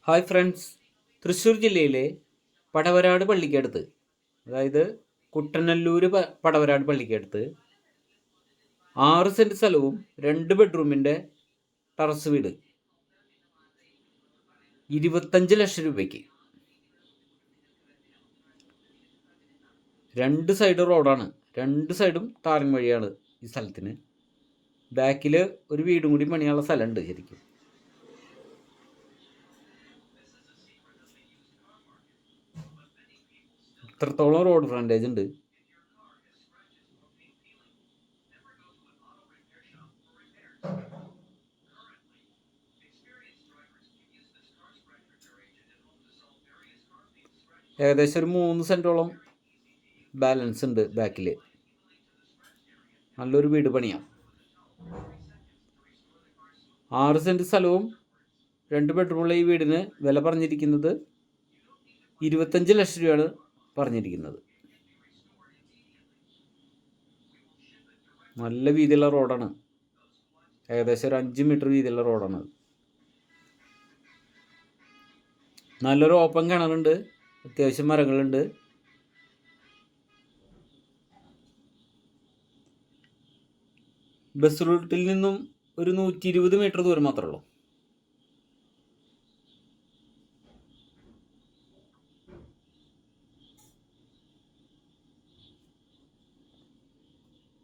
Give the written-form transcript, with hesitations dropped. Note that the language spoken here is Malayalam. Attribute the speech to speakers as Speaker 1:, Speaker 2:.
Speaker 1: ഹായ് ഫ്രണ്ട്സ്, തൃശ്ശൂർ ജില്ലയിലെ പടവരാട് പള്ളിക്കടുത്ത്, അതായത് കുട്ടനല്ലൂർ പടവരാട് പള്ളിക്കടുത്ത് 6 സെൻറ്റ് സ്ഥലവും 2 ബെഡ്റൂമിൻ്റെ ടെറസ് വീട് 25 ലക്ഷം രൂപയ്ക്ക്. 2 സൈഡ് റോഡാണ്, 2 സൈഡും ടാറിങ് വഴിയാണ് ഈ സ്ഥലത്തിന്. ബാക്കിൽ ഒരു വീടും കൂടി പണിയാനുള്ള സ്ഥലമുണ്ട്. ശരിക്കും ഇത്രത്തോളം റോഡ് ഫ്രണ്ടേജ് ഉണ്ട്. ഏകദേശം ഒരു 3 സെൻറ്റോളം ബാലൻസ് ഉണ്ട് ബാക്കിൽ. നല്ലൊരു വീട് പണിയാം. 6 സെൻറ്റ് സ്ഥലവും 2 ബെഡ്റൂമുള്ള ഈ വീടിന് വില പറഞ്ഞിരിക്കുന്നത് 25 ലക്ഷം രൂപയാണ് പറഞ്ഞിരിക്കുന്നത്. നല്ല വീതിയുള്ള റോഡാണ്, ഏകദേശം ഒരു 5 മീറ്റർ വീതിയുള്ള റോഡാണ്. നല്ലൊരു ഓപ്പൺ കിണറുണ്ട്, അത്യാവശ്യം മരങ്ങളുണ്ട്. ബസ് റൂട്ടിൽ നിന്നും ഒരു 120 മീറ്റർ ദൂരം മാത്രമേ ഉള്ളൂ.